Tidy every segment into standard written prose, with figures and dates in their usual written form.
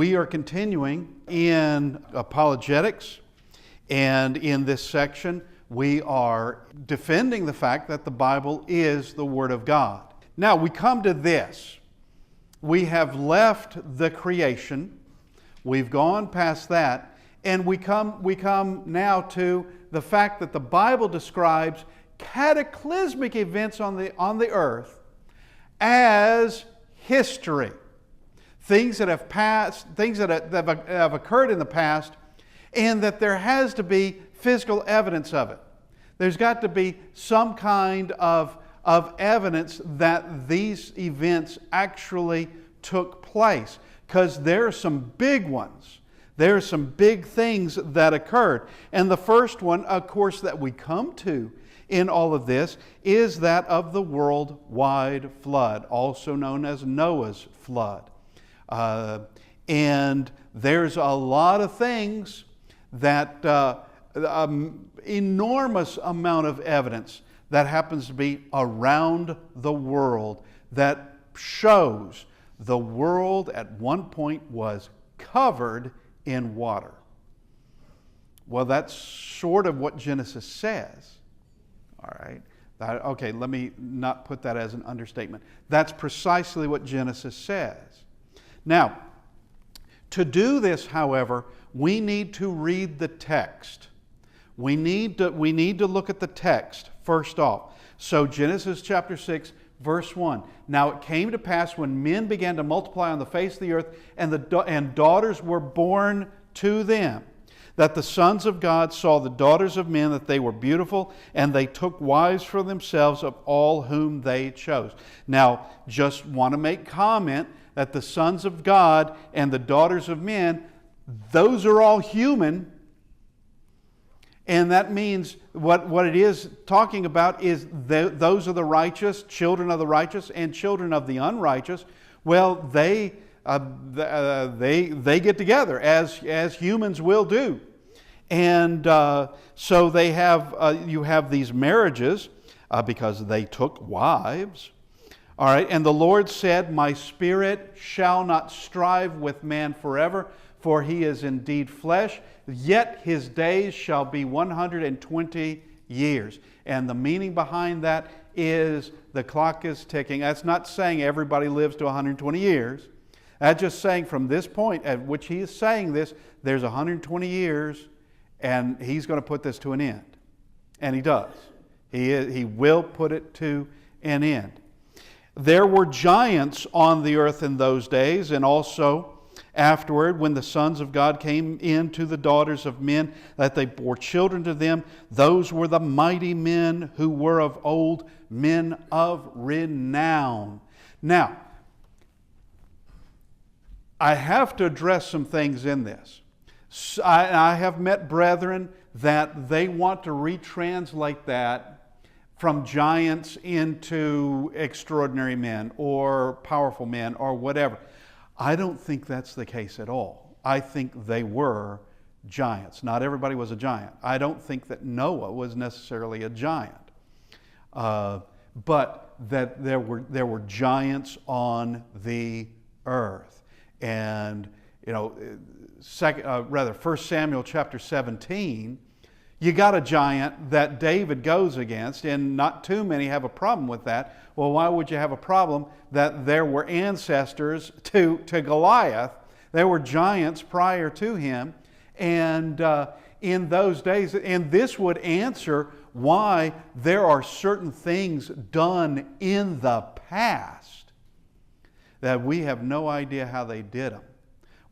We are continuing in apologetics, and in this section we are defending the fact that the Bible is the Word of God. Now we come to this. We have left the creation, we've gone past that, and we come now to the fact that the Bible describes cataclysmic events on the earth as history. Things that have passed, things that have occurred in the past, and that there has to be physical evidence of it. There's got to be some kind of evidence that these events actually took place, because there are some big ones. There are some big things that occurred. And the first one, of course, that we come to in all of this is that of the worldwide flood, also known as Noah's flood. And there's a lot of things that enormous amount of evidence that happens to be around the world that shows the world at one point was covered in water. Well, that's sort of what Genesis says. All right. Okay, let me not put that as an understatement. That's precisely what Genesis says. Now, to do this, however, we need to read the text. We need to look at the text first off. So Genesis chapter 6, verse 1. Now it came to pass when men began to multiply on the face of the earth, and daughters were born to them, that the sons of God saw the daughters of men, that they were beautiful, and they took wives for themselves of all whom they chose. Now, just want to make comment that the sons of God and the daughters of men, those are all human. And that means what it is talking about is those are the righteous, children of the righteous and children of the unrighteous. Well, they get together as humans will do. And so they have you have these marriages because they took wives. All right, and the Lord said, "My spirit shall not strive with man forever, for he is indeed flesh, yet his days shall be 120 years. And the meaning behind that is the clock is ticking. That's not saying everybody lives to 120 years. That's just saying from this point at which he is saying this, there's 120 years, and he's going to put this to an end. And he does. He will put it to an end. There were giants on the earth in those days, and also afterward, when the sons of God came in to the daughters of men, that they bore children to them, those were the mighty men who were of old, men of renown." Now, I have to address some things in this. I have met brethren that they want to retranslate that from giants into extraordinary men or powerful men or whatever. I don't think that's the case at all. I think they were giants. Not everybody was a giant. I don't think that Noah was necessarily a giant. But that there were giants on the earth. And, 1 Samuel chapter 17, you got a giant that David goes against, and not too many have a problem with that. Well, why would you have a problem that there were ancestors to Goliath? There were giants prior to him, and in those days, and this would answer why there are certain things done in the past that we have no idea how they did them.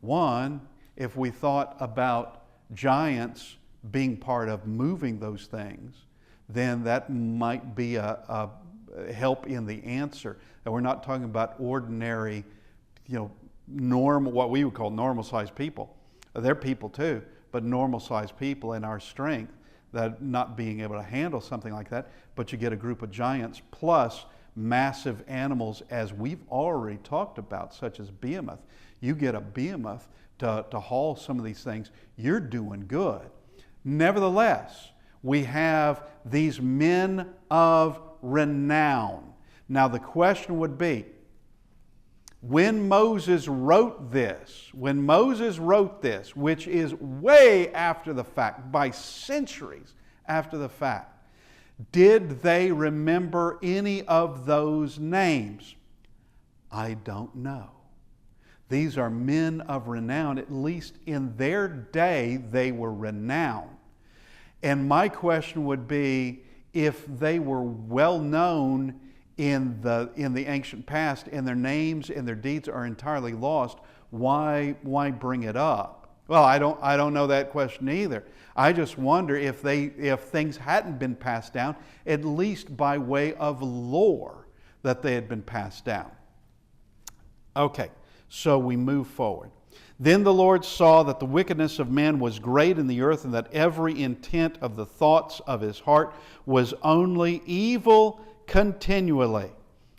One, if we thought about giants being part of moving those things, then that might be a help in the answer. And we're not talking about ordinary, normal, what we would call normal-sized people. They're people too, but normal-sized people in our strength, that not being able to handle something like that, but you get a group of giants plus massive animals, as we've already talked about, such as behemoth. You get a behemoth to haul some of these things, you're doing good. Nevertheless, we have these men of renown. Now the question would be, when Moses wrote this, which is way after the fact, by centuries after the fact, did they remember any of those names? I don't know. These are men of renown. At least in their day, they were renowned. And my question would be, if they were well known in the ancient past and their names and their deeds are entirely lost, why bring it up? Well, I don't know that question either. I just wonder if things hadn't been passed down, at least by way of lore, that they had been passed down. Okay, so we move forward. Then the Lord saw that the wickedness of man was great in the earth, and that every intent of the thoughts of his heart was only evil continually.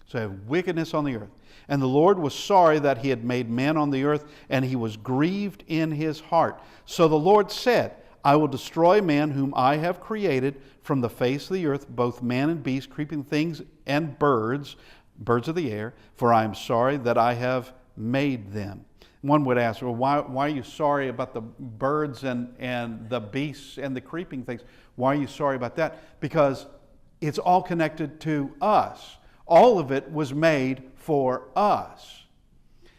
So wickedness on the earth. And the Lord was sorry that he had made man on the earth, and he was grieved in his heart. So the Lord said, I will destroy man whom I have created from the face of the earth, both man and beast, creeping things and birds of the air, for I am sorry that I have made them. One would ask, well, why are you sorry about the birds and the beasts and the creeping things? Why are you sorry about that? Because it's all connected to us. All of it was made for us.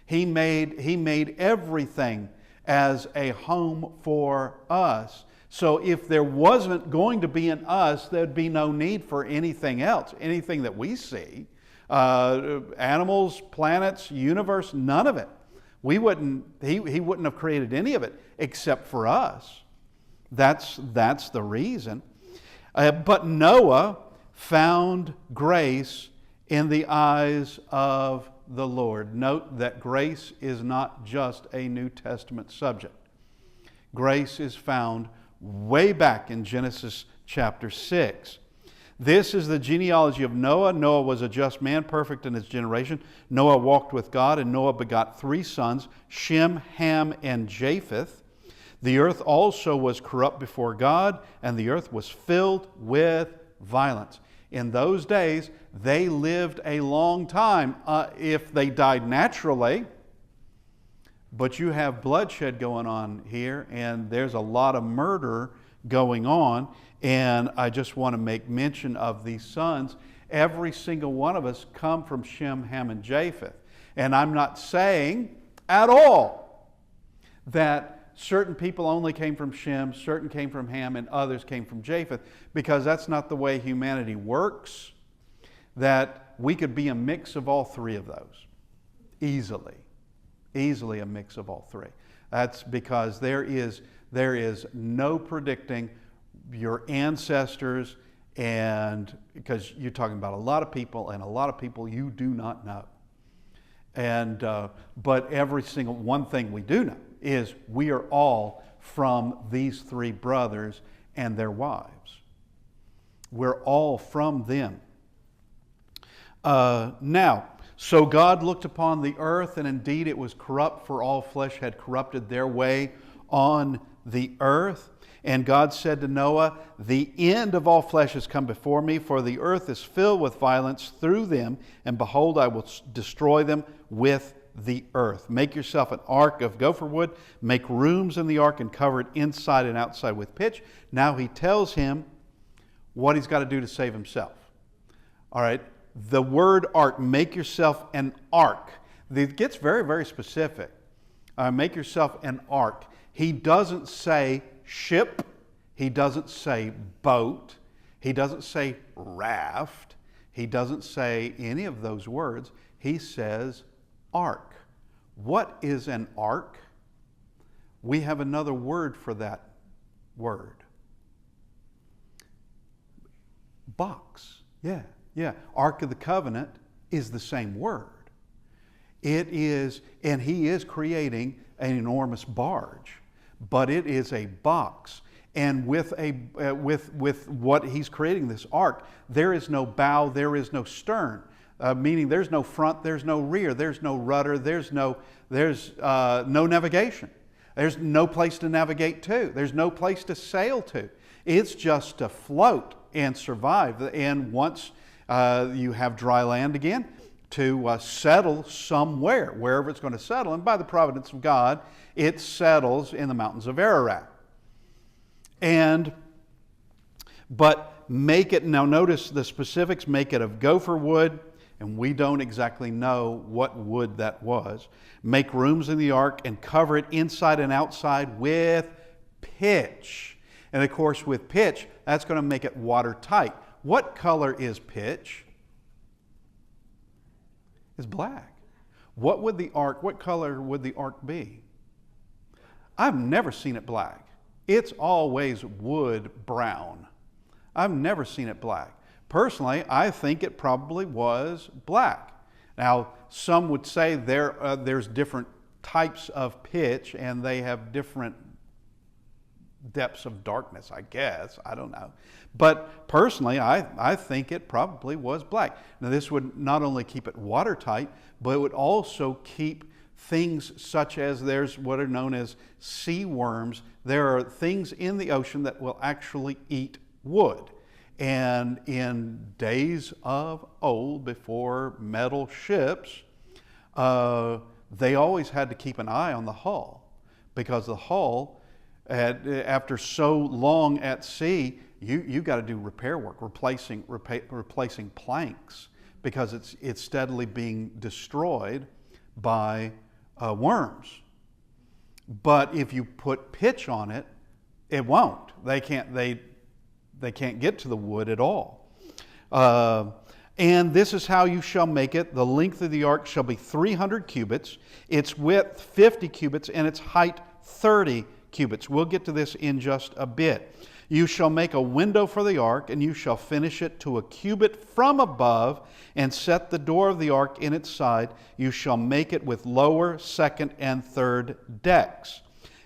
He made everything as a home for us. So if there wasn't going to be an us, there'd be no need for anything else, anything that we see. Animals, planets, universe, none of it. He wouldn't have created any of it except for us. That's the reason. But Noah found grace in the eyes of the Lord. Note that grace is not just a New Testament subject. Grace is found way back in Genesis chapter 6. This is the genealogy of Noah. Noah was a just man, perfect in his generation. Noah walked with God, and Noah begot 3 sons, Shem, Ham, and Japheth. The earth also was corrupt before God, and the earth was filled with violence. In those days, they lived a long time if they died naturally. But you have bloodshed going on here, and there's a lot of murder going on. And I just want to make mention of these sons. Every single one of us come from Shem, Ham, and Japheth. And I'm not saying at all that certain people only came from Shem, certain came from Ham, and others came from Japheth, because that's not the way humanity works. That we could be a mix of all 3 of those. Easily a mix of all 3. That's because there is no predicting your ancestors, and because you're talking about a lot of people, and a lot of people you do not know. And but every single one thing we do know is we are all from these 3 brothers and their wives. We're all from them. Now, so God looked upon the earth, and indeed it was corrupt, for all flesh had corrupted their way on the earth. And God said to Noah, the end of all flesh has come before me, for the earth is filled with violence through them, and behold, I will destroy them with the earth. Make yourself an ark of gopher wood, make rooms in the ark, and cover it inside and outside with pitch. Now he tells him what he's got to do to save himself. All right, the word ark, make yourself an ark. It gets very, very specific. Make yourself an ark. He doesn't say ship. He doesn't say boat. He doesn't say raft. He doesn't say any of those words. He says ark. What is an ark? We have another word for that word. Box. Yeah. Ark of the Covenant is the same word. It is, and he is creating an enormous barge, but it is a box. And with what he's creating, this ark, there is no bow, there is no stern, meaning there's no front, there's no rear, there's no rudder, there's no navigation. There's no place to navigate to. There's no place to sail to. It's just to float and survive. And once you have dry land again, to settle somewhere, wherever it's going to settle. And by the providence of God, it settles in the mountains of Ararat. But make it, now notice the specifics, make it of gopher wood, and we don't exactly know what wood that was. Make rooms in the ark and cover it inside and outside with pitch. And of course, with pitch, that's going to make it watertight. What color is pitch? It's black. What color would the ark be? I've never seen it black. It's always wood brown. I've never seen it black. Personally, I think it probably was black. Now, some would say there's different types of pitch and they have different depths of darkness, I guess. I don't know. But personally, I think it probably was black. Now, this would not only keep it watertight, but it would also keep things such as there's what are known as sea worms. There are things in the ocean that will actually eat wood. And in days of old, before metal ships, they always had to keep an eye on the hull, because the hull, after so long at sea, you got to do repair work, replacing planks, because it's steadily being destroyed by worms. But if you put pitch on it, it won't. They can't get to the wood at all. And this is how you shall make it. The length of the ark shall be 300 cubits, its width 50 cubits, and its height 30 cubits. We'll get to this in just a bit. You shall make a window for the ark, and you shall finish it to a cubit from above, and set the door of the ark in its side. You shall make it with lower, second, and third decks.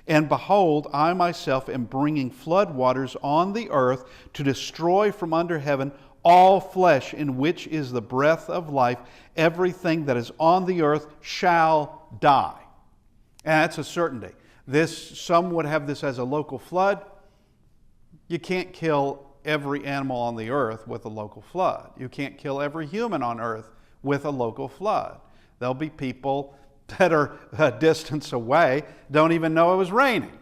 And behold, I myself am bringing flood waters on the earth to destroy from under heaven all flesh, in which is the breath of life. Everything that is on the earth shall die. And that's a certainty. Some would have this as a local flood. You can't kill every animal on the earth with a local flood. You can't kill every human on earth with a local flood. There'll be people that are a distance away, don't even know it was raining.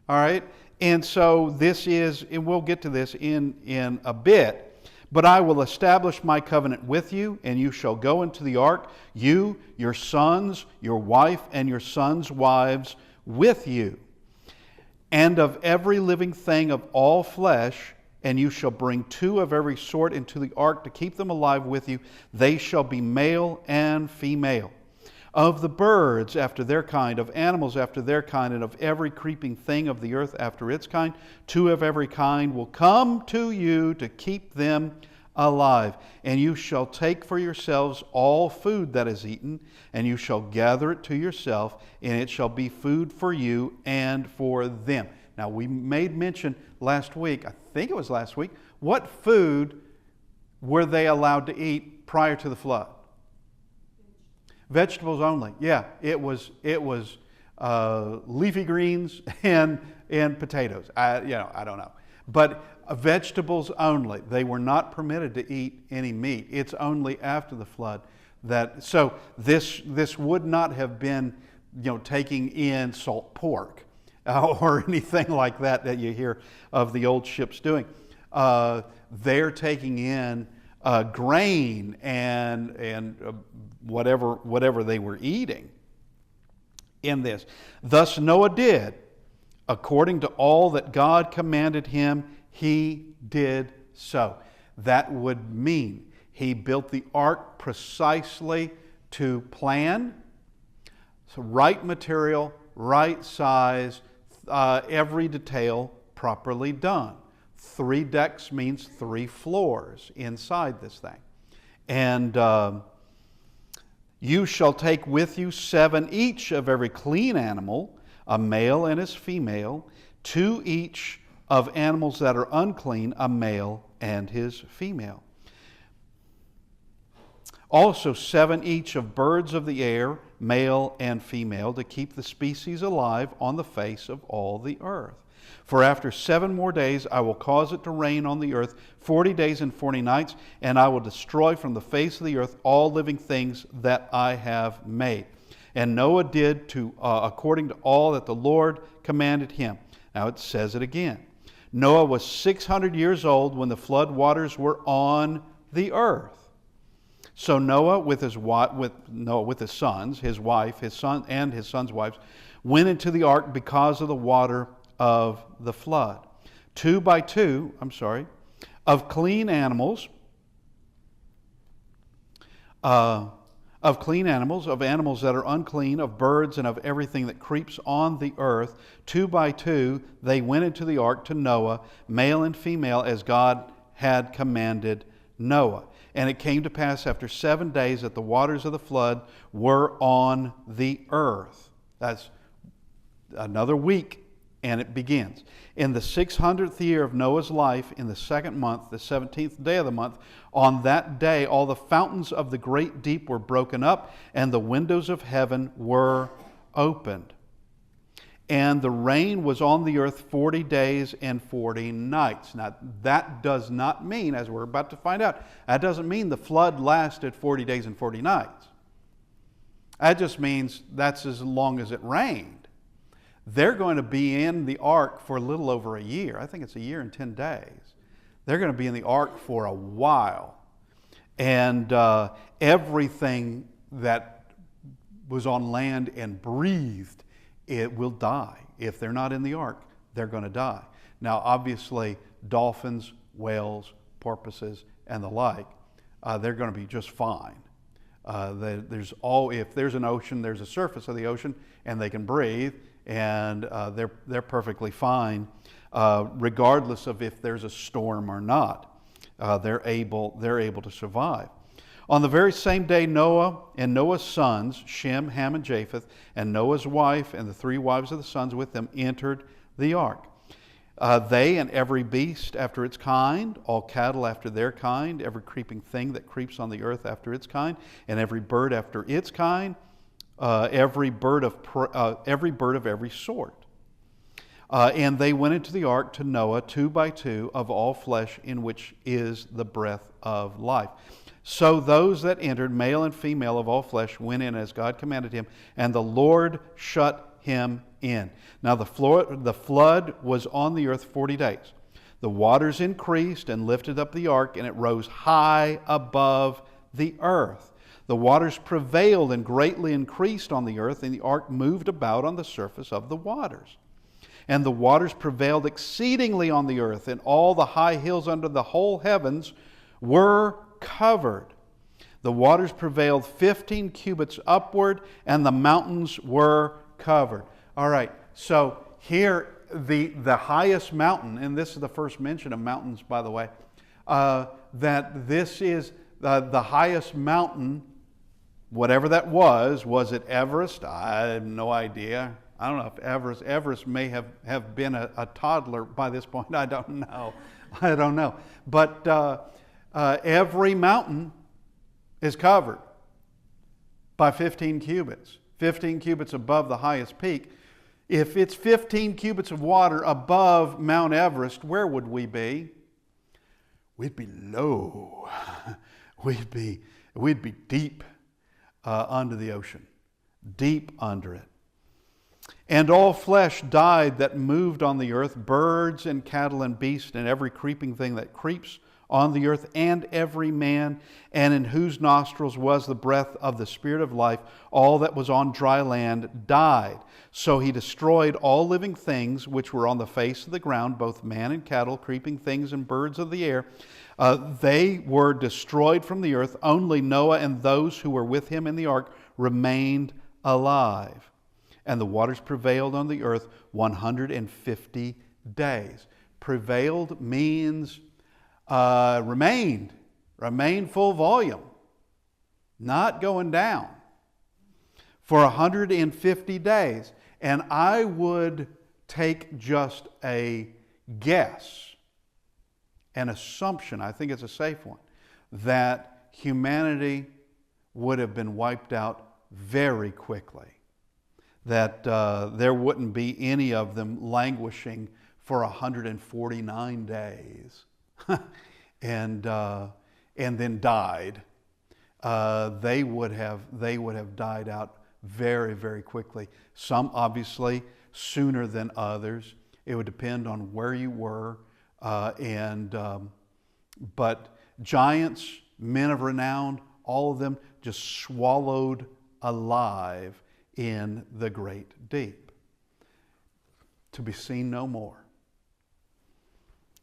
All right? And so this is, and we'll get to this in a bit, but I will establish my covenant with you, and you shall go into the ark, you, your sons, your wife, and your sons' wives with you, and of every living thing of all flesh, and you shall bring 2 of every sort into the ark to keep them alive with you. They shall be male and female. Of the birds after their kind, of animals after their kind, and of every creeping thing of the earth after its kind, 2 of every kind will come to you to keep them alive. And you shall take for yourselves all food that is eaten, and you shall gather it to yourself, and it shall be food for you and for them. Now, we made mention last week, I think it was last week, what food were they allowed to eat prior to the flood? Vegetables only. Yeah, it was leafy greens and potatoes. I don't know, but vegetables only. They were not permitted to eat any meat. It's only after the flood that. So this would not have been, taking in salt pork or anything like that you hear of the old ships doing. They're taking in grain and whatever they were eating in this. Thus Noah did, according to all that God commanded him, he did so. That would mean he built the ark precisely to plan, so right material, right size, every detail properly done. 3 decks means 3 floors inside this thing. And you shall take with you 7 each of every clean animal, a male and his female, 2 each of animals that are unclean, a male and his female. Also 7 each of birds of the air, male and female, to keep the species alive on the face of all the earth. For after 7 more days I will cause it to rain on the earth 40 days and 40 nights, and I will destroy from the face of the earth all living things that I have made. And Noah did according to all that the Lord commanded him. Now it says it again. Noah was 600 years old when the flood waters were on the earth. So Noah with his sons, his wife, his son, and his sons' wives, went into the ark because of the water of the flood. 2 by 2, of clean animals, of animals that are unclean, of birds, and of everything that creeps on the earth. 2 by 2, they went into the ark to Noah, male and female, as God had commanded Noah. And it came to pass after 7 days that the waters of the flood were on the earth. That's another week, and it begins. In the 600th year of Noah's life, in the 2nd month, the 17th day of the month, on that day all the fountains of the great deep were broken up, and the windows of heaven were opened. And the rain was on the earth 40 days and 40 nights. Now, that does not mean, as we're about to find out, that doesn't mean the flood lasted 40 days and 40 nights. That just means that's as long as it rained. They're going to be in the ark for a little over a year. I think it's a year and 10 days. They're going to be in the ark for a while. And everything that was on land and breathed, it will die. If they're not in the ark, they're going to die. Now, obviously, dolphins, whales, porpoises, and the like, they're going to be just fine. If there's an ocean, there's a surface of the ocean, and they can breathe, and they're perfectly fine, regardless of if there's a storm or not. They're able to survive. On the very same day, Noah and Noah's sons, Shem, Ham, and Japheth, and Noah's wife and the 3 wives of the sons with them entered the ark. They and every beast after its kind, all cattle after their kind, every creeping thing that creeps on the earth after its kind, and every bird after its kind, every bird of every sort. And they went into the ark to Noah 2 by 2 of all flesh, in which is the breath of life. So those that entered, male and female of all flesh, went in as God commanded him, and the Lord shut him in. Now the flood was on the earth 40 days. The waters increased and lifted up the ark, and it rose high above the earth. The waters prevailed and greatly increased on the earth, and the ark moved about on the surface of the waters. And the waters prevailed exceedingly on the earth, and all the high hills under the whole heavens were covered. The waters prevailed 15 cubits upward, and the mountains were covered. All right, so here the highest mountain, and this is the first mention of mountains, by the way, that this is the highest mountain, whatever that was it Everest? I have no idea. I don't know if Everest may have been a toddler by this point. I don't know. But every mountain is covered by 15 cubits. 15 cubits above the highest peak. If it's 15 cubits of water above Mount Everest, where would we be? We'd be low. We'd be deep under the ocean. Deep under it. And all flesh died that moved on the earth, birds and cattle and beasts and every creeping thing that creeps on the earth, and every man, and in whose nostrils was the breath of the Spirit of life. All that was on dry land died. So he destroyed all living things which were on the face of the ground, both man and cattle, creeping things and birds of the air. They were destroyed from the earth. Only Noah and those who were with him in the ark remained alive. And the waters prevailed on the earth 150 days. Prevailed means remained full volume, not going down, for 150 days. And I would take just a guess, an assumption, I think it's a safe one, that humanity would have been wiped out very quickly. That there wouldn't be any of them languishing for 149 days and then died, they would have died out very, very quickly. Some obviously sooner than others. It would depend on where you were. But giants, men of renown, all of them just swallowed alive in the great deep, to be seen no more.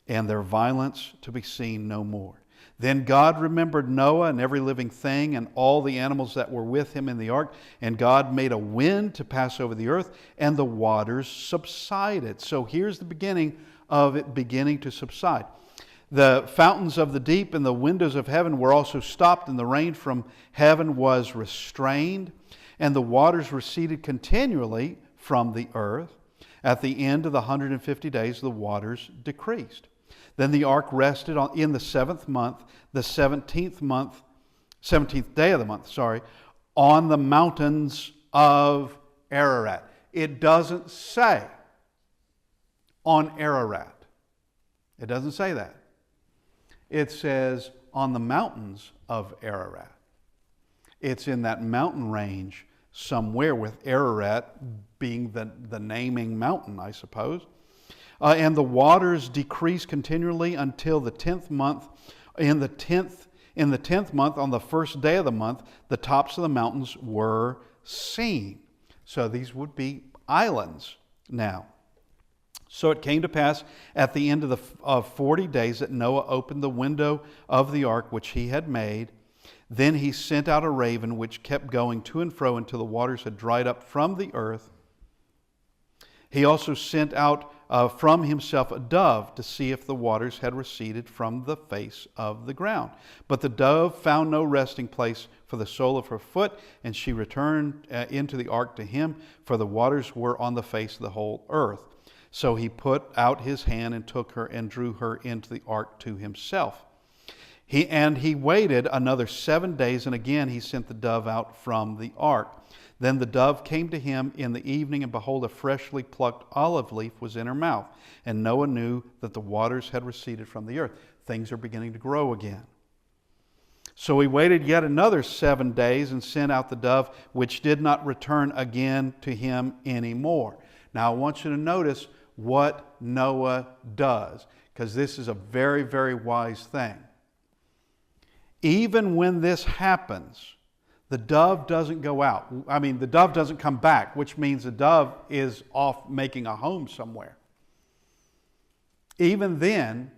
And their violence to be seen no more. Then God remembered Noah and every living thing and all the animals that were with him in the ark. And God made a wind to pass over the earth, and the waters subsided. So here's the beginning of it beginning to subside. The fountains of the deep and the windows of heaven were also stopped, and the rain from heaven was restrained, and the waters receded continually from the earth. At the end of the 150 days, the waters decreased. Then the ark rested in the 7th month, the 17th day of the month, on the mountains of Ararat. It doesn't say on Ararat. It doesn't say that. It says on the mountains of Ararat. It's in that mountain range somewhere, with Ararat being the naming mountain, I suppose. And the waters decreased continually until the 10th month. In the 10th month, on the first day of the month, the tops of the mountains were seen. So these would be islands now. So it came to pass at the end of 40 days that Noah opened the window of the ark which he had made. Then he sent out a raven which kept going to and fro until the waters had dried up from the earth. He also sent out from himself a dove to see if the waters had receded from the face of the ground. But the dove found no resting place for the sole of her foot, and she returned into the ark to him, for the waters were on the face of the whole earth. So he put out his hand and took her and drew her into the ark to himself. He waited another 7 days, and again he sent the dove out from the ark. Then the dove came to him in the evening, and behold, a freshly plucked olive leaf was in her mouth. And Noah knew that the waters had receded from the earth. Things are beginning to grow again. So he waited yet another 7 days and sent out the dove, which did not return again to him anymore. Now I want you to notice what Noah does, because this is a very, very wise thing. Even when this happens, the dove doesn't go out. The dove doesn't come back, which means the dove is off making a home somewhere. Even then,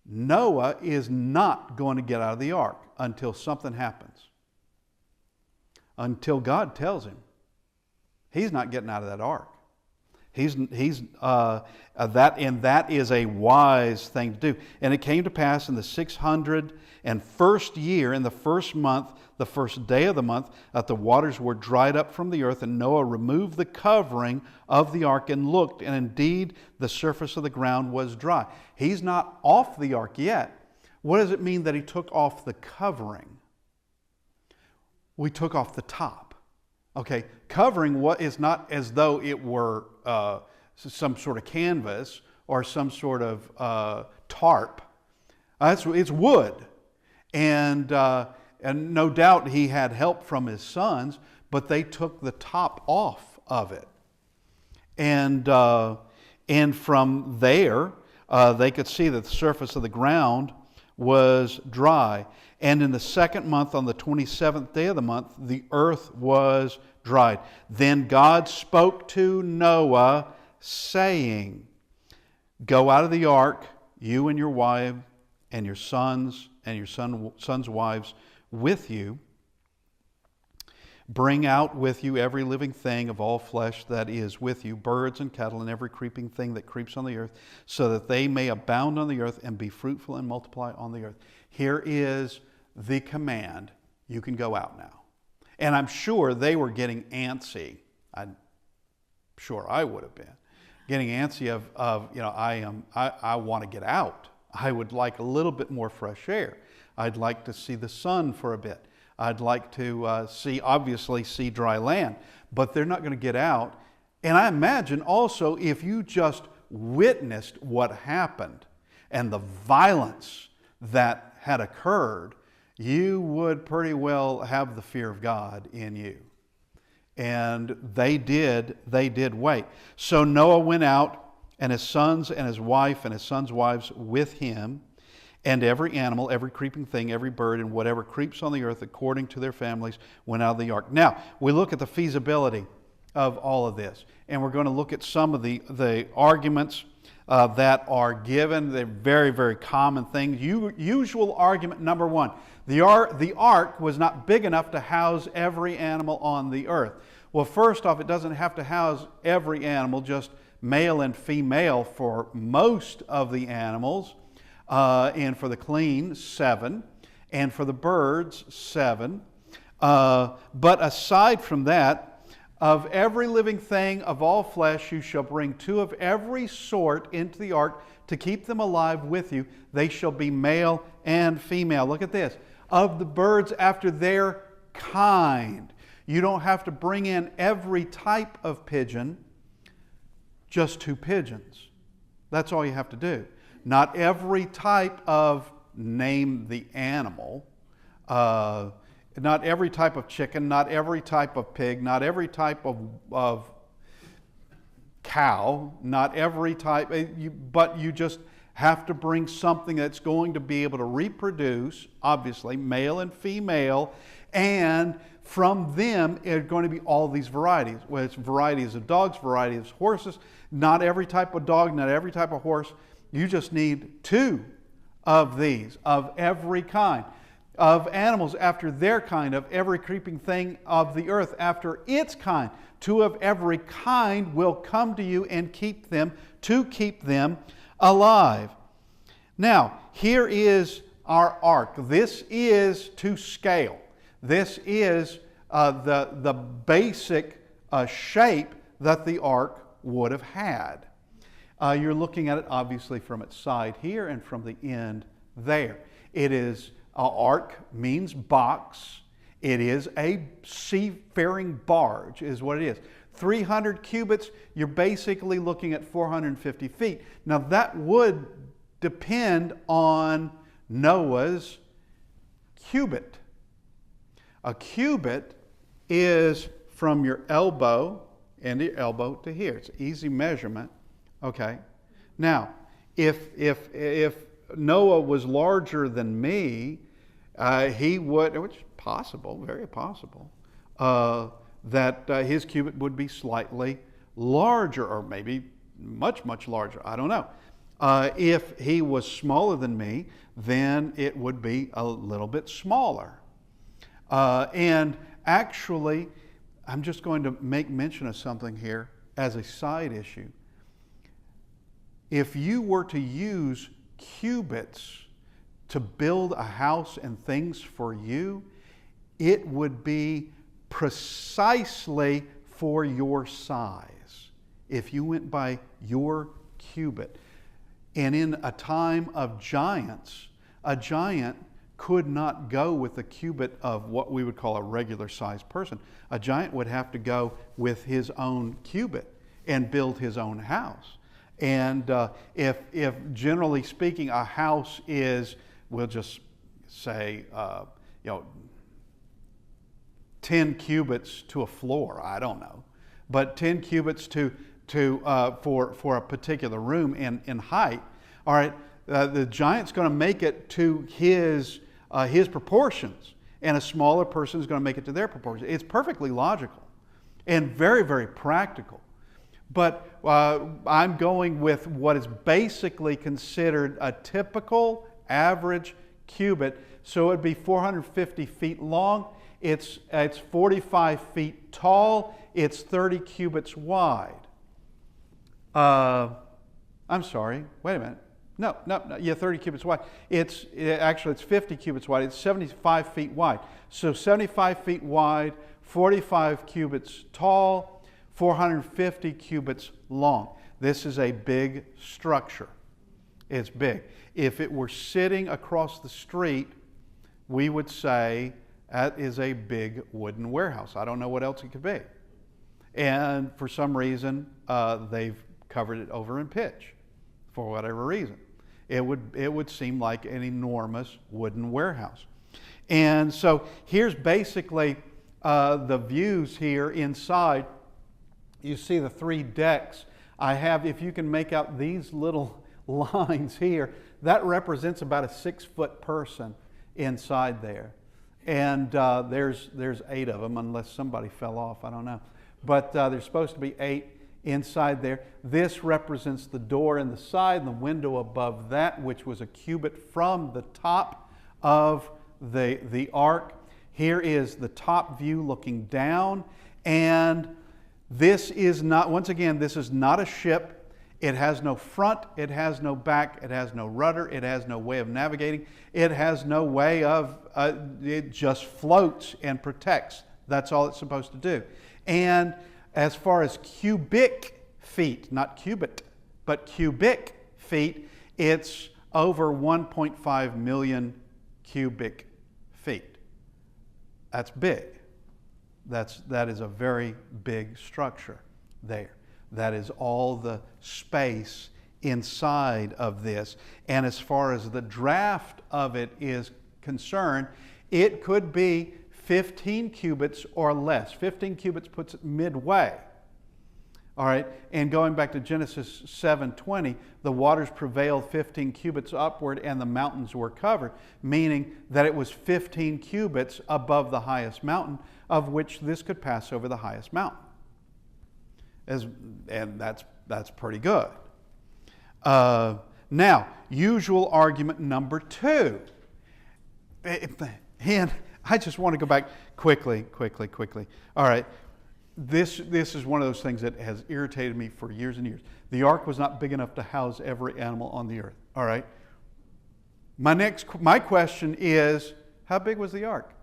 Noah is not going to get out of the ark until something happens. Until God tells him. He's not getting out of that ark. That is a wise thing to do. And it came to pass in the 601st year, in the first month, the first day of the month, that the waters were dried up from the earth, and Noah removed the covering of the ark and looked, and indeed the surface of the ground was dry. He's not off the ark yet. What does it mean that he took off the covering? We took off the top. Okay, covering what is not as though it were some sort of canvas or some sort of tarp. It's wood, and no doubt he had help from his sons, but they took the top off of it, and from there they could see that the surface of the ground was dry. And in the 2nd month, on the 27th day of the month, the earth was dried. Then God spoke to Noah, saying, "Go out of the ark, you and your wife, and your sons, and your sons' wives with you. Bring out with you every living thing of all flesh that is with you, birds and cattle and every creeping thing that creeps on the earth, so that they may abound on the earth and be fruitful and multiply on the earth." Here is the command. You can go out now. And I'm sure they were getting antsy. I'm sure I would have been. Getting antsy I want to get out. I would like a little bit more fresh air. I'd like to see the sun for a bit. I'd like to see dry land. But they're not going to get out. And I imagine also if you just witnessed what happened and the violence that had occurred, you would pretty well have the fear of God in you. And they did wait. So Noah went out, and his sons and his wife and his sons' wives with him, and every animal, every creeping thing, every bird, and whatever creeps on the earth according to their families went out of the ark. Now, we look at the feasibility of all of this, and we're going to look at some of the arguments that are given. They're very, very common things. Usual argument number one, the ark was not big enough to house every animal on the earth. Well, first off, it doesn't have to house every animal, just male and female for most of the animals, and for the clean, 7, and for the birds, 7. But aside from that, of every living thing of all flesh you shall bring 2 of every sort into the ark to keep them alive with you. They shall be male and female. Look at this. Of the birds after their kind. You don't have to bring in every type of pigeon, just 2 pigeons. That's all you have to do. Not every type of, name the animal, not every type of chicken, not every type of pig, not every type of cow, not every type, but you just have to bring something that's going to be able to reproduce, obviously, male and female, and from them are going to be all these varieties. Well, it's varieties of dogs, varieties of horses, not every type of dog, not every type of horse. You just need 2 of these, of every kind. Of animals after their kind, of every creeping thing of the earth after its kind. 2 of every kind will come to you and keep them alive. Now, here is our ark. This is to scale. This is the basic shape that the ark would have had. You're looking at it obviously from its side here and from the end there. It is, ark means box. It is a seafaring barge is what it is. 300 cubits, you're basically looking at 450 feet. Now that would depend on Noah's cubit. A cubit is from your elbow and your elbow to here. It's an easy measurement. Okay. Now, if Noah was larger than me, he would, which is possible, very possible, that his cubit would be slightly larger, or maybe much, much larger. I don't know. If he was smaller than me, then it would be a little bit smaller. And actually, I'm just going to make mention of something here as a side issue. If you were to use cubits to build a house and things for you, it would be precisely for your size if you went by your cubit. And in a time of giants, a giant could not go with a cubit of what we would call a regular sized person. A giant would have to go with his own cubit and build his own house. And if generally speaking, a house is, we'll just say, 10 cubits to a floor, I don't know, but 10 cubits for a particular room in height. All right, the giant's going to make it to his proportions, and a smaller person is going to make it to their proportions. It's perfectly logical and very, very practical. But I'm going with what is basically considered a typical average cubit. So it would be 450 feet long. It's 45 feet tall. It's 30 cubits wide. I'm sorry. Wait a minute. No. Yeah, 30 cubits wide. Actually, it's 50 cubits wide. It's 75 feet wide. So 75 feet wide, 45 cubits tall, 450 cubits long. This is a big structure. It's big. If it were sitting across the street, we would say that is a big wooden warehouse. I don't know what else it could be. And for some reason, they've covered it over in pitch for whatever reason. It would seem like an enormous wooden warehouse. And so here's basically the views here inside. You see the 3 decks. I have, if you can make out these little lines here, that represents about a 6-foot person inside there. And there's 8 of them, unless somebody fell off, I don't know. But there's supposed to be 8 inside there. This represents the door in the side and the window above that, which was a cubit from the top of the ark. Here is the top view looking down, and this is not, once again, this is not a ship. It has no front, it has no back, it has no rudder, it has no way of navigating, it has no way of, it just floats and protects. That's all it's supposed to do. And as far as cubic feet, not cubit, but cubic feet, it's over 1.5 million cubic feet. That's big. That is a very big structure there. That is all the space inside of this. And as far as the draft of it is concerned, it could be 15 cubits or less. 15 cubits puts it midway. All right, and going back to Genesis 7:20, the waters prevailed 15 cubits upward and the mountains were covered, meaning that it was 15 cubits above the highest mountain, of which this could pass over the highest mountain. And that's pretty good. Now, usual argument number 2. And I just want to go back quickly. All right. This is one of those things that has irritated me for years and years. The ark was not big enough to house every animal on the earth. All right. My question is, how big was the ark?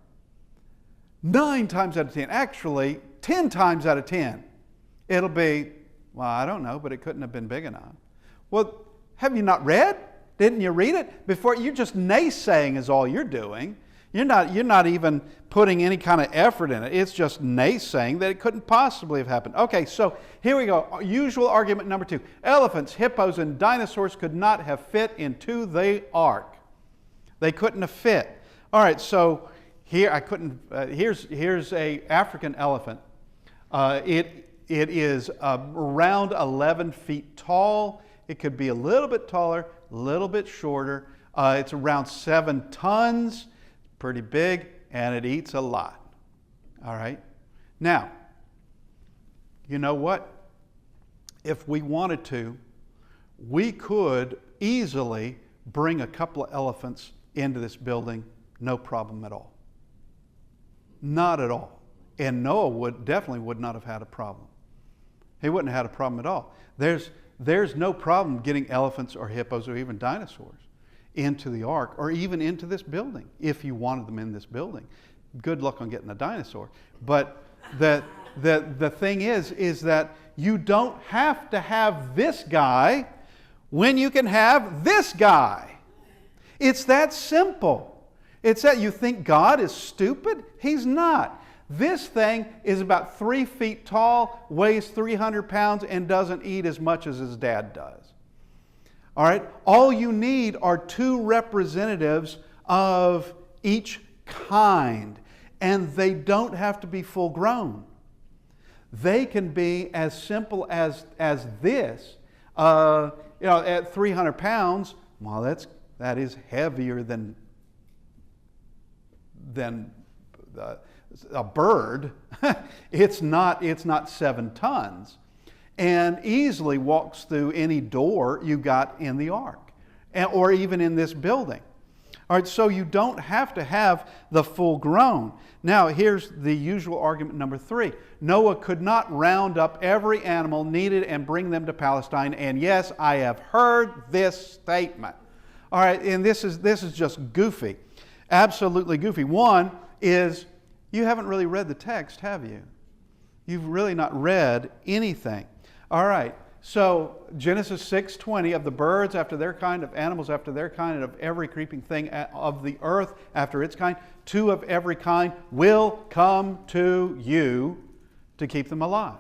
9 times out of 10. Actually, 10 times out of 10. It'll be, well, I don't know, but it couldn't have been big enough. Well, have you not read? Didn't you read it? Before, you're just naysaying is all you're doing. You're not even putting any kind of effort in it. It's just naysaying that it couldn't possibly have happened. Okay, so here we go. Usual argument number 2. Elephants, hippos, and dinosaurs could not have fit into the ark. They couldn't have fit. All right, so here I couldn't. Here's a African elephant. It is around 11 feet tall. It could be a little bit taller, a little bit shorter. It's around 7 tons. Pretty big, and it eats a lot. All right? Now, you know what? If we wanted to, we could easily bring a couple of elephants into this building, no problem at all. Not at all. And Noah definitely would not have had a problem. He wouldn't have had a problem at all. There's no problem getting elephants or hippos or even dinosaurs into the ark or even into this building if you wanted them in this building. Good luck on getting a dinosaur. But the thing is that you don't have to have this guy when you can have this guy. It's that simple. It's that you think God is stupid? He's not. This thing is about 3 feet tall, weighs 300 pounds, and doesn't eat as much as his dad does. All right? All you need are 2 representatives of each kind, and they don't have to be full grown. They can be as simple as this. At 300 pounds, well, that is heavier than a bird. It's not 7 tons. And easily walks through any door you got in the ark, or even in this building. All right, so you don't have to have the full grown. Now, here's the usual argument number 3. Noah could not round up every animal needed and bring them to Palestine. And yes, I have heard this statement. All right, and this is just goofy, absolutely goofy. One is, you haven't really read the text, have you? You've really not read anything. All right, so Genesis 6:20, of the birds after their kind, of animals after their kind, and of every creeping thing of the earth after its kind, 2 of every kind will come to you to keep them alive.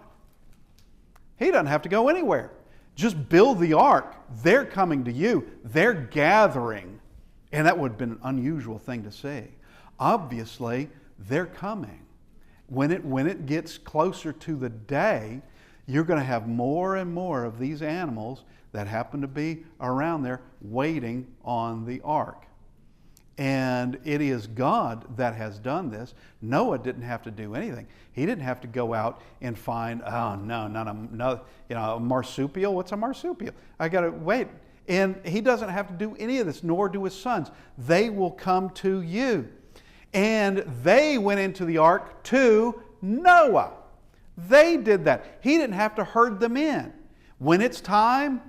He doesn't have to go anywhere. Just build the ark. They're coming to you. They're gathering. And that would have been an unusual thing to see. Obviously, they're coming. When it gets closer to the day, you're going to have more and more of these animals that happen to be around there waiting on the ark. And it is God that has done this. Noah didn't have to do anything. He didn't have to go out and find, oh no, a marsupial. What's a marsupial? I got to wait. And he doesn't have to do any of this, nor do his sons. They will come to you. And they went into the ark to Noah. They did that. He didn't have to herd them in. When it's time,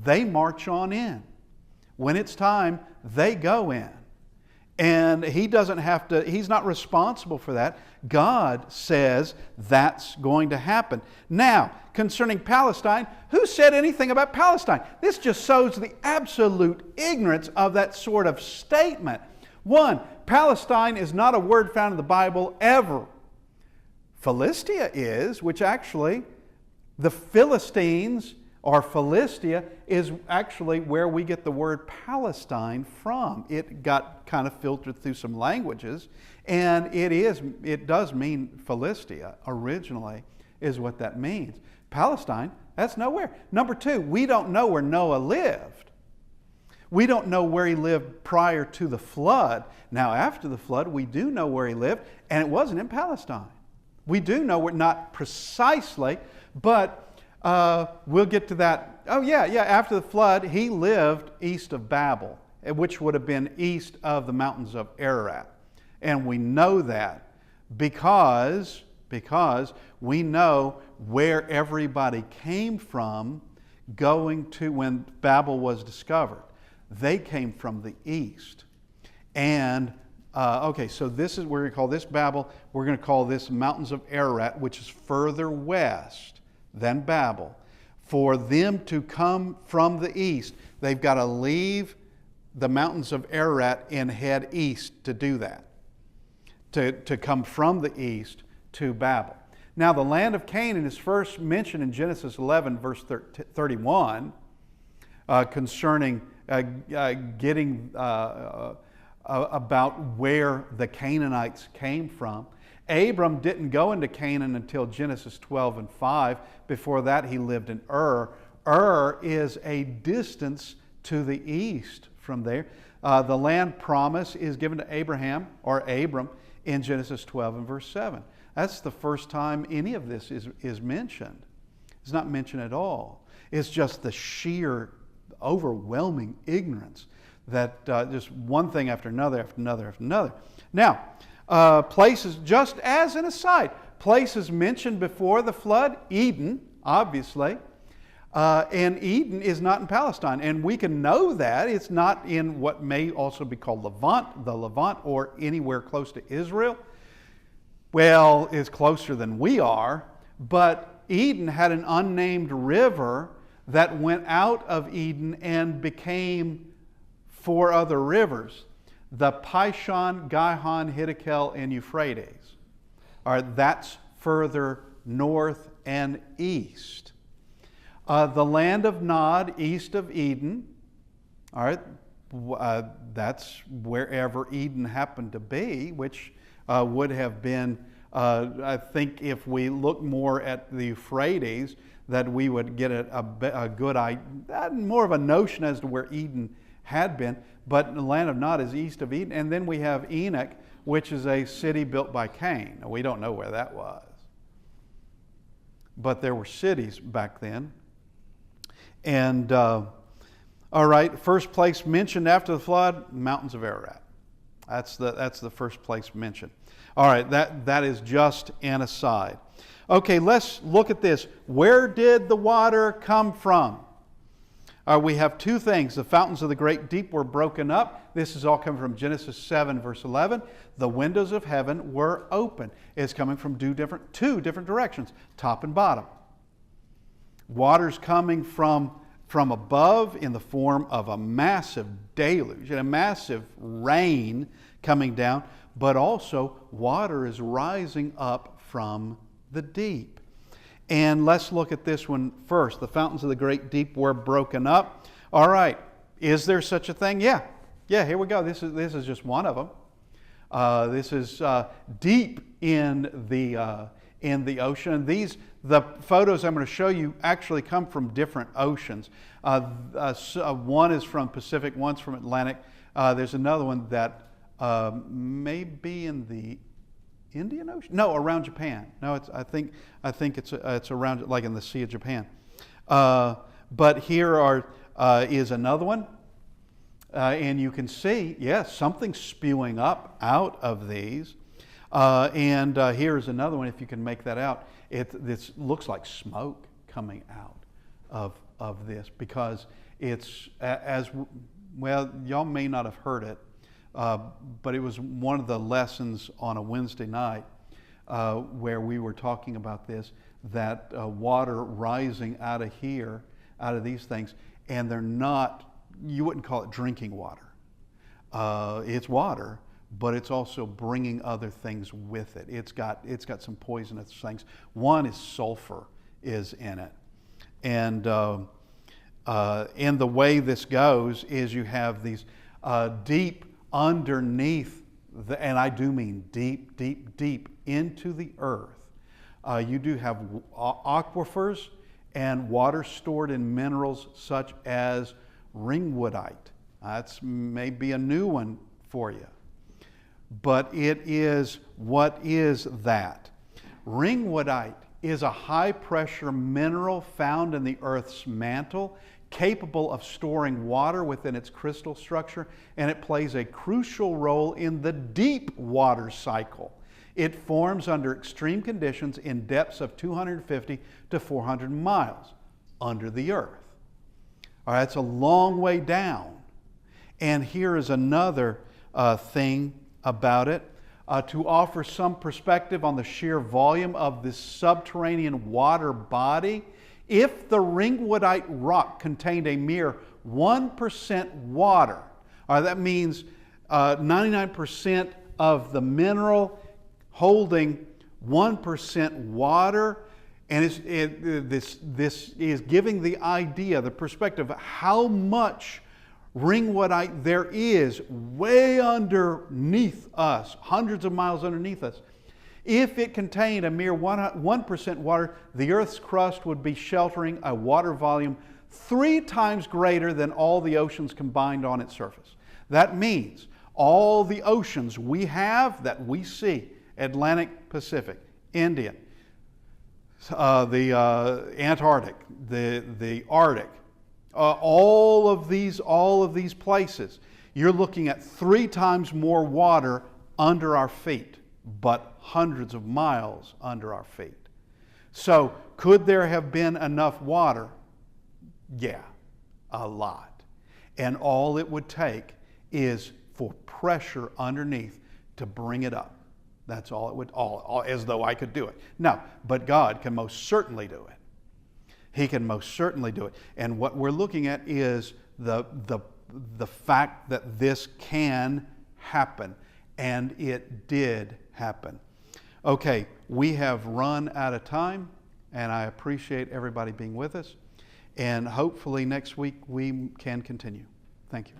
they march on in. When it's time, they go in. And he doesn't have to, he's not responsible for that. God says that's going to happen. Now, concerning Palestine, who said anything about Palestine? This just shows the absolute ignorance of that sort of statement. One, Palestine is not a word found in the Bible ever. Philistia is, which actually the Philistines or Philistia is actually where we get the word Palestine from. It got kind of filtered through some languages, and it does mean Philistia originally is what that means. Palestine, that's nowhere. Number two, we don't know where Noah lived. We don't know where he lived prior to the flood. Now, after the flood, we do know where he lived, and it wasn't in Palestine. We do know where, not precisely, but we'll get to that. Oh, yeah, after the flood, he lived east of Babel, which would have been east of the mountains of Ararat. And we know that because we know where everybody came from going to when Babel was discovered. They came from the east. And, so this is, we're going to call this Babel. We're going to call this mountains of Ararat, which is further west than Babel. For them to come from the east, they've got to leave the mountains of Ararat and head east to do that. To come from the east to Babel. Now, the land of Canaan is first mentioned in Genesis 11, verse 31, concerning getting about where the Canaanites came from. Abram didn't go into Canaan until Genesis 12 and 5. Before that, he lived in Ur. Ur is a distance to the east from there. The land promise is given to Abraham, or Abram, in Genesis 12 and verse 7. That's the first time any of this is mentioned. It's not mentioned at all. It's just the sheer, overwhelming ignorance that just one thing after another, after another, after another. Now, places, just as an aside, places mentioned before the flood, Eden, obviously, and Eden is not in Palestine. And we can know that it's not in what may also be called Levant, the Levant, or anywhere close to Israel. Well, it's closer than we are, but Eden had an unnamed river that went out of Eden and became 4 other rivers. The Pishon, Gihon, Hiddekel, and Euphrates. All right, that's further north and east. The land of Nod, east of Eden. All right, that's wherever Eden happened to be, which would have been, I think if we look more at the Euphrates, that we would get a good idea, more of a notion as to where Eden had been. But the land of Nod is east of Eden. And then we have Enoch, which is a city built by Cain. Now, we don't know where that was. But there were cities back then. And, all right, first place mentioned after the flood, mountains of Ararat. That's the first place mentioned. All right, that is just an aside. Okay, let's look at this. Where did the water come from? We have 2 things. The fountains of the great deep were broken up. This is all coming from Genesis 7, verse 11. The windows of heaven were open. It's coming from 2 different directions, top and bottom. Water's coming from above in the form of a massive deluge and a massive rain coming down, but also water is rising up from the deep. And let's look at this one first. The fountains of the great deep were broken up. All right, is there such a thing? Yeah, here we go. This is just one of them. This is deep in the ocean. The photos I'm going to show you actually come from different oceans. One is from Pacific, one's from Atlantic. There's another one that may be in the Indian Ocean? No, around Japan. No, I think it's around, like in the Sea of Japan. But here is another one, and you can see, yes, something spewing up out of these. And here's another one. If you can make that out, this looks like smoke coming out of this, because it's as well. Y'all may not have heard it. But it was one of the lessons on a Wednesday night where we were talking about this, that water rising out of here, out of these things, and they're not, you wouldn't call it drinking water. It's water, but it's also bringing other things with it. It's got some poisonous things. One is sulfur is in it. And the way this goes is you have these deep underneath, and I do mean deep, deep, deep into the earth. You do have aquifers and water stored in minerals such as ringwoodite. That's maybe a new one for you. But it is, what is that? Ringwoodite is a high-pressure mineral found in the Earth's mantle, capable of storing water within its crystal structure, and it plays a crucial role in the deep water cycle. It forms under extreme conditions in depths of 250 to 400 miles under the earth. All right, that's a long way down. And here is another thing about it. To offer some perspective on the sheer volume of this subterranean water body, if the ringwoodite rock contained a mere 1% water, that means 99% of the mineral holding 1% water, and this is giving the idea, the perspective of how much ringwoodite there is way underneath us, hundreds of miles underneath us. If it contained a mere 1% water, the Earth's crust would be sheltering a water volume 3 times greater than all the oceans combined on its surface. That means all the oceans we have that we see, Atlantic, Pacific, Indian, the Antarctic, the Arctic, all of these places, you're looking at 3 times more water under our feet, but hundreds of miles under our feet. So could there have been enough water? Yeah, a lot. And all it would take is for pressure underneath to bring it up. That's all it would, all as though I could do it. No, but God can most certainly do it. He can most certainly do it. And what we're looking at is the fact that this can happen. And it did happen. Okay, we have run out of time, and I appreciate everybody being with us. And hopefully next week we can continue. Thank you.